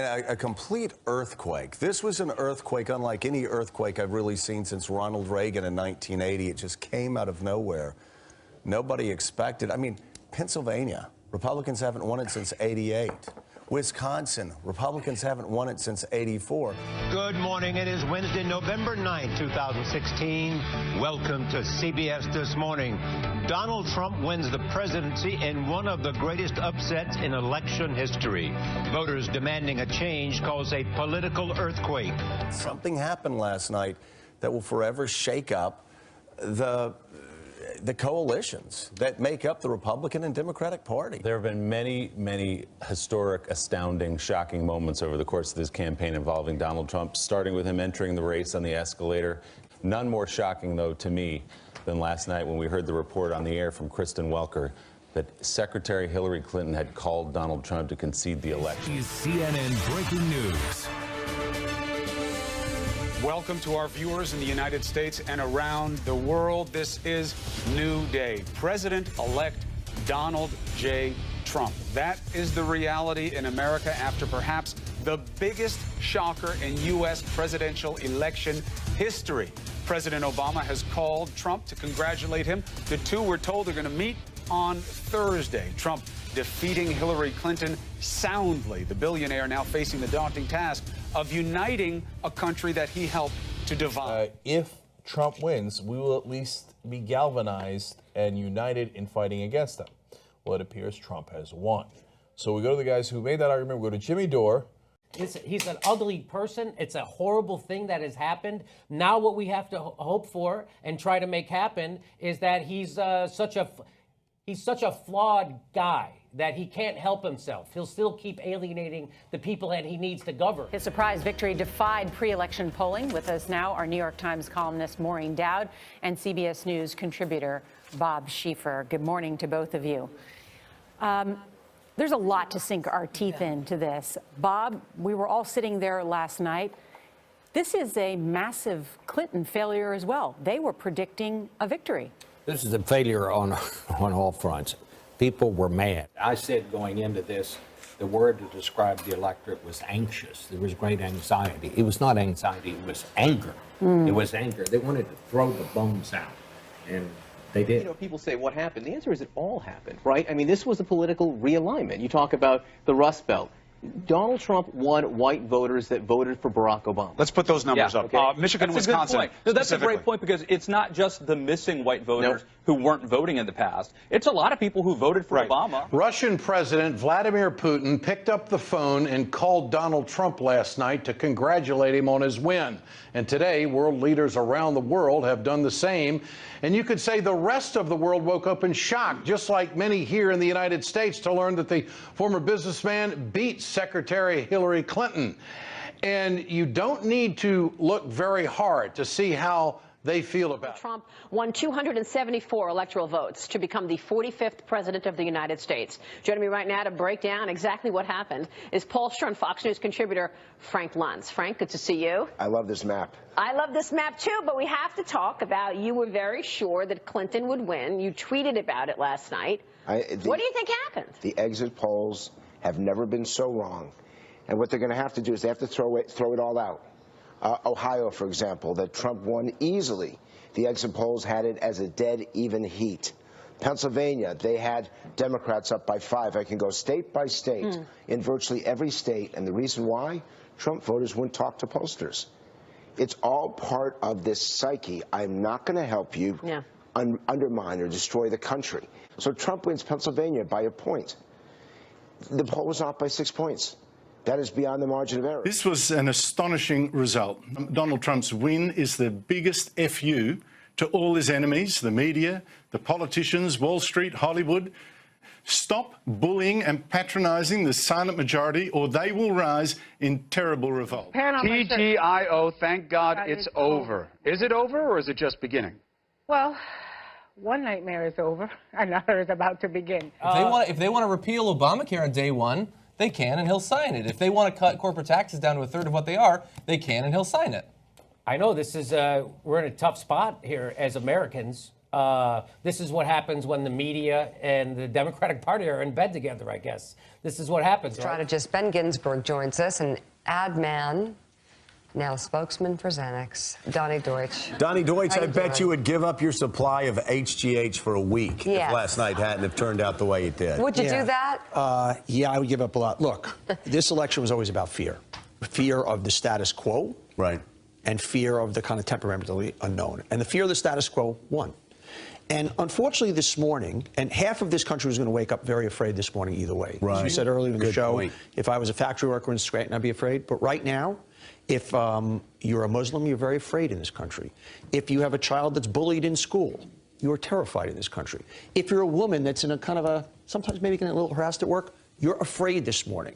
a complete earthquake. This was an earthquake unlike any earthquake I've really seen since Ronald Reagan in 1980. It just came out of nowhere. Nobody expected. I mean, Pennsylvania, Republicans haven't won it since '88. Wisconsin, Republicans haven't won it since '84. Good morning. It is Wednesday, November 9th, 2016. Welcome to CBS This Morning. Donald Trump wins the presidency in one of the greatest upsets in election history. Voters demanding a change caused a political earthquake. Something happened last night that will forever shake up the coalitions that make up the Republican and Democratic Party. There have been many, many historic, astounding, shocking moments over the course of this campaign involving Donald Trump, starting with him entering the race on the escalator. None more shocking, though, to me than last night when we heard the report on the air from Kristen Welker that Secretary Hillary Clinton had called Donald Trump to concede the election. Is CNN breaking news. Welcome to our viewers in the United States and around the world. This is New Day. President-elect Donald J. Trump. That is the reality in America after perhaps the biggest shocker in U.S. presidential election history. President Obama has called Trump to congratulate him. The two, we're told, are going to meet on Thursday. Trump defeating Hillary Clinton soundly. The billionaire now facing the daunting task of uniting a country that he helped to divide. If Trump wins, we will at least be galvanized and united in fighting against them. Well, it appears Trump has won. So we go to the guys who made that argument. We go to Jimmy Dore. He's an ugly person. It's a horrible thing that has happened. Now what we have to hope for and try to make happen is that he's such a flawed guy that he can't help himself. He'll still keep alienating the people that he needs to govern. His surprise victory defied pre-election polling. With us now, our New York Times columnist Maureen Dowd and CBS News contributor Bob Schieffer. Good morning to both of you. There's a lot to sink our teeth into this. Bob, we were all sitting there last night. This is a massive Clinton failure as well. They were predicting a victory. This is a failure on all fronts. People were mad. I said going into this, the word to describe the electorate was anxious. There was great anxiety. It was not anxiety, it was anger. It was anger. They wanted to throw the bones out, and they did. You know, people say, what happened? The answer is it all happened, right? I mean, this was a political realignment. You talk about the Rust Belt. Donald Trump won white voters that voted for Barack Obama. Let's put those numbers up. Okay. Michigan, That's a good Wisconsin. point. No, that's a great point because it's not just the missing white voters who weren't voting in the past. It's a lot of people who voted for Obama. Russian President Vladimir Putin picked up the phone and called Donald Trump last night to congratulate him on his win. And today, world leaders around the world have done the same. And you could say the rest of the world woke up in shock, just like many here in the United States, to learn that the former businessman beat Secretary Hillary Clinton. And you don't need to look very hard to see how they feel about it. Trump won 274 electoral votes to become the 45th president of the United States. Joining me right now to break down exactly what happened is pollster and Fox News contributor Frank Luntz. Frank, good to see you. I love this map. I love this map, too, but we have to talk about you were very sure that Clinton would win. You tweeted about it last night. What do you think happened? The exit polls have never been so wrong. And what they're going to have to do is they have to throw it all out. Ohio, for example, that Trump won easily. The exit polls had it as a dead even heat. Pennsylvania, they had Democrats up by 5. I can go state by state in virtually every state. And the reason why? Trump voters wouldn't talk to pollsters. It's all part of this psyche. I'm not going to help you undermine or destroy the country. So Trump wins Pennsylvania by a point. The poll was off by 6 points. That is beyond the margin of error. This was an astonishing result. Donald Trump's win is the biggest FU to all his enemies, the media, the politicians, Wall Street, Hollywood. Stop bullying and patronizing the silent majority, or they will rise in terrible revolt. TGIO, thank God it's over. Is it over, or is it just beginning? Well, one nightmare is over. Another is about to begin. If they want to repeal Obamacare on day one, they can, and he'll sign it. If they want to cut corporate taxes down to a third of what they are, they can, and he'll sign it. I know this is, we're in a tough spot here as Americans. This is what happens when the media and the Democratic Party are in bed together, I guess. This is what happens. Strategist Ben Ginsburg joins us, an ad man, now spokesman for Xanax. Donnie Deutsch. Donnie Deutsch, How I you bet doing? you would give up your supply of HGH for a week Yes. if last night hadn't have turned out the way it did. Would you do that? Yeah, I would give up a lot. Look, this election was always about fear. Fear of the status quo. Right. And fear of the kind of temperamentally unknown. And the fear of the status quo won. And unfortunately this morning, and half of this country was going to wake up very afraid this morning either way. Right. As we said earlier in the Good show, point. if I was a factory worker in Scranton, I'd be afraid. But right now, if you're a Muslim, you're very afraid in this country. If you have a child that's bullied in school, you are terrified in this country. If you're a woman that's in a kind of a, sometimes maybe getting a little harassed at work, you're afraid this morning.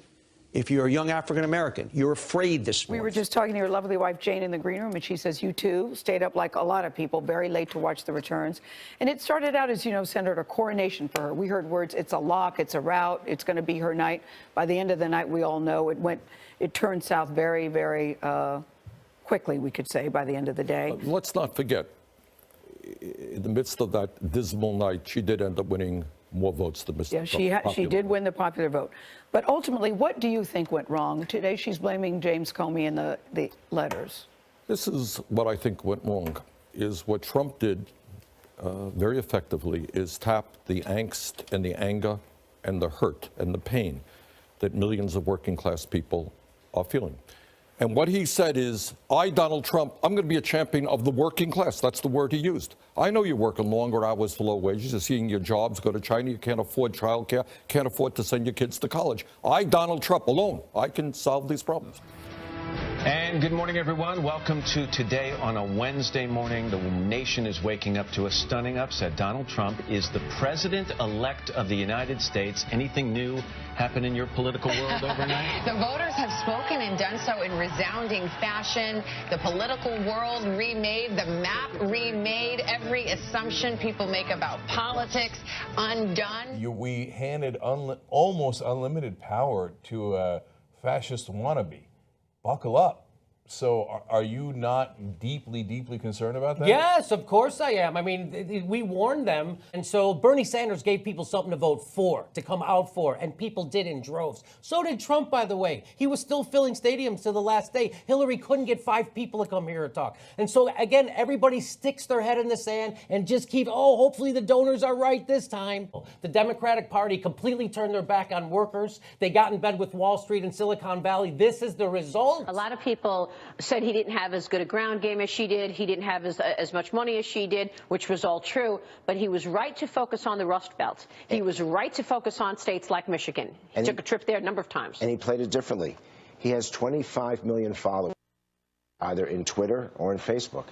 If you're a young African-American, you're afraid this morning. We were just talking to your lovely wife, Jane, in the green room, and she says you, too, stayed up like a lot of people, very late to watch the returns. And it started out, as you know, Senator, a coronation for her. We heard words, it's a lock, it's a rout, it's going to be her night. By the end of the night, we all know it turned south very, very quickly, we could say, by the end of the day. Let's not forget, in the midst of that dismal night, she did end up winning more votes than Mr. Yeah, Trump. she did win the popular vote. But ultimately, what do you think went wrong? Today, she's blaming James Comey and the letters. This is what I think went wrong, is what Trump did very effectively is tap the angst and the anger and the hurt and the pain that millions of working class people are feeling. And what he said is, I, Donald Trump, I'm going to be a champion of the working class. That's the word he used. I know you're working longer hours for low wages. You're seeing your jobs go to China. You can't afford childcare, can't afford to send your kids to college. I, Donald Trump, alone, I can solve these problems. And good morning, everyone. Welcome to Today on a Wednesday morning. The nation is waking up to a stunning upset. Donald Trump is the president-elect of the United States. Anything new happen in your political world overnight? The voters have spoken and done so in resounding fashion. The political world remade, the map remade, every assumption people make about politics undone. We handed almost unlimited power to a fascist wannabe. Buckle up. So are you not deeply, deeply concerned about that? Yes, of course I am. I mean, we warned them. And so Bernie Sanders gave people something to vote for, to come out for, and people did in droves. So did Trump, by the way. He was still filling stadiums to the last day. Hillary couldn't get 5 people to come here and talk. And so, again, everybody sticks their head in the sand and just keep, hopefully the donors are right this time. The Democratic Party completely turned their back on workers. They got in bed with Wall Street and Silicon Valley. This is the result. A lot of people said he didn't have as good a ground game as she did. He didn't have as much money as she did, which was all true. But he was right to focus on the Rust Belt. He was right to focus on states like Michigan. He took a trip there a number of times. And he played it differently. He has 25 million followers, either in Twitter or in Facebook.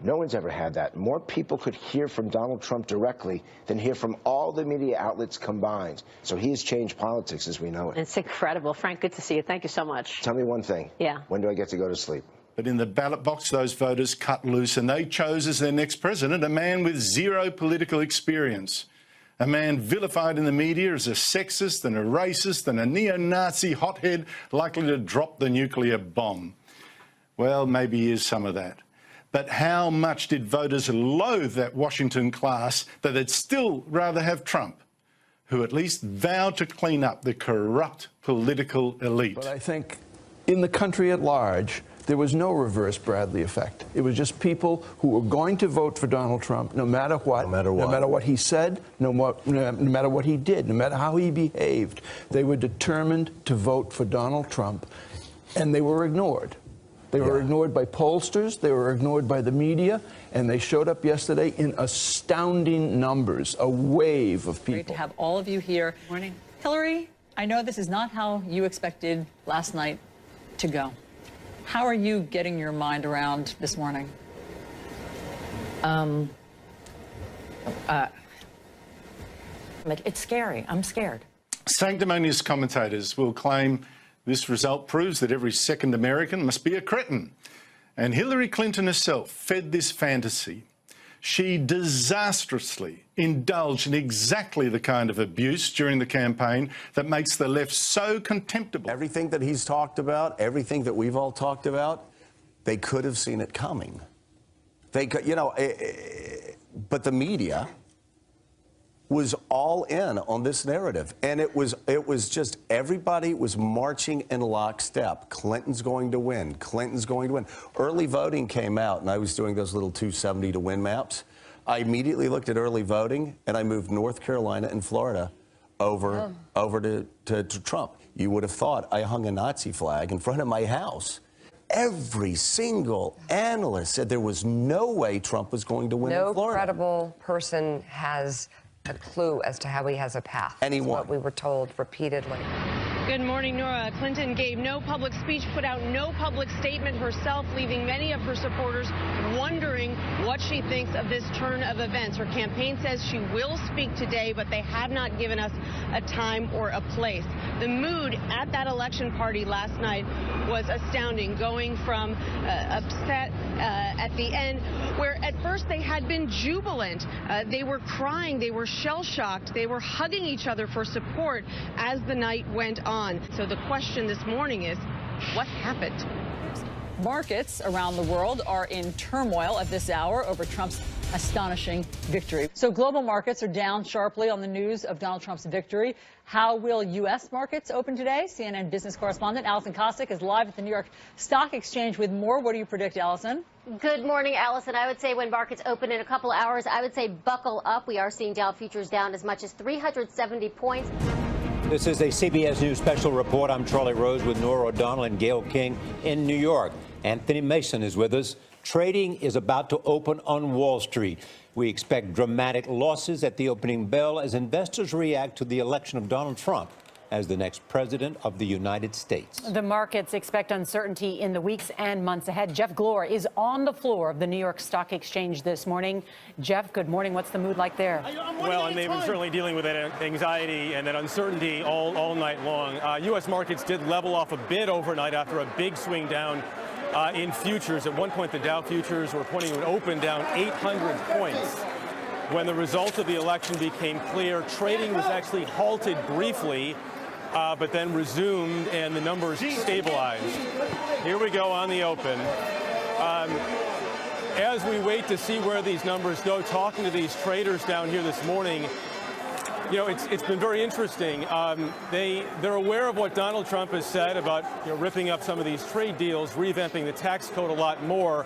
No one's ever had that. More people could hear from Donald Trump directly than hear from all the media outlets combined. So he has changed politics as we know it. It's incredible. Frank, good to see you. Thank you so much. Tell me one thing. Yeah. When do I get to go to sleep? But in the ballot box, those voters cut loose and they chose as their next president a man with zero political experience. A man vilified in the media as a sexist and a racist and a neo-Nazi hothead likely to drop the nuclear bomb. Well, maybe he is some of that. But how much did voters loathe that Washington class that they'd still rather have Trump, who at least vowed to clean up the corrupt political elite? But I think in the country at large, there was no reverse Bradley effect. It was just people who were going to vote for Donald Trump no matter what. No matter what. No matter what he said, no matter what he did, no matter how he behaved. They were determined to vote for Donald Trump, and they were ignored. They were ignored by pollsters, they were ignored by the media, and they showed up yesterday in astounding numbers, a wave of people. Great to have all of you here. Morning. Hillary, I know this is not how you expected last night to go. How are you getting your mind around this morning? It's scary. I'm scared. Sanctimonious commentators will claim this result proves that every second American must be a cretin. And Hillary Clinton herself fed this fantasy. She disastrously indulged in exactly the kind of abuse during the campaign that makes the left so contemptible. Everything that he's talked about, everything that we've all talked about, they could have seen it coming. They, you know, but the media was all in on this narrative, and it was just everybody was marching in lockstep. Clinton's going to win. Clinton's going to win. Early voting came out, and I was doing those little 270 to win maps. I immediately looked at early voting, and I moved North Carolina and Florida over to Trump. You would have thought I hung a Nazi flag in front of my house. Every single analyst said there was no way Trump was going to win in Florida. No credible person has a clue as to how he has a path. Anyone. That's what we were told repeatedly. Good morning, Nora. Clinton gave no public speech, put out no public statement herself, leaving many of her supporters wondering what she thinks of this turn of events. Her campaign says she will speak today, but they have not given us a time or a place. The mood at that election party last night was astounding, going from upset at the end, where at first they had been jubilant. They were crying, they were shell-shocked, they were hugging each other for support as the night went on. So the question this morning is, what happened? Markets around the world are in turmoil at this hour over Trump's astonishing victory. So global markets are down sharply on the news of Donald Trump's victory. How will U.S. markets open today? CNN business correspondent Allison Kosik is live at the New York Stock Exchange with more. What do you predict, Allison? Good morning, Allison. I would say when markets open in a couple hours, I would say buckle up. We are seeing Dow futures down as much as 370 points. This is a CBS News special report. I'm Charlie Rose with Nora O'Donnell and Gail King in New York. Anthony Mason is with us. Trading is about to open on Wall Street. We expect dramatic losses at the opening bell as investors react to the election of Donald Trump as the next president of the United States. The markets expect uncertainty in the weeks and months ahead. Jeff Glor is on the floor of the New York Stock Exchange this morning. Jeff, good morning. What's the mood like there? Well, and they've been certainly dealing with that anxiety and that uncertainty all night long. U.S. markets did level off a bit overnight after a big swing down in futures. At one point, the Dow futures were pointing to an open down 800 points. When the results of the election became clear, trading was actually halted briefly, but then resumed and the numbers stabilized. Here we go on the open. As we wait to see where these numbers go, talking to these traders down here this morning, you know, it's been very interesting. They're aware of what Donald Trump has said about ripping up some of these trade deals, revamping the tax code a lot more.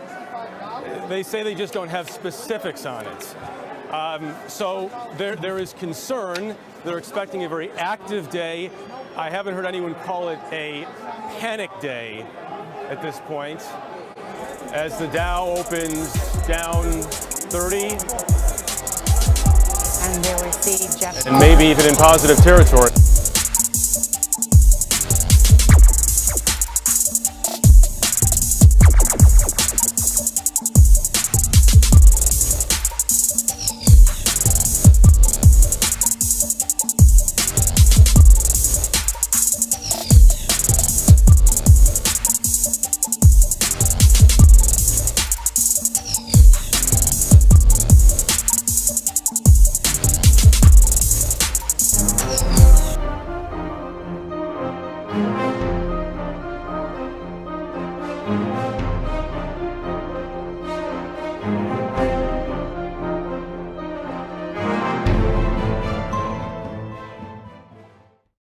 They say they just don't have specifics on it. So there is concern. They're expecting a very active day. I haven't heard anyone call it a panic day at this point. As the Dow opens down 30. And there we see Jeff. And maybe even in positive territory.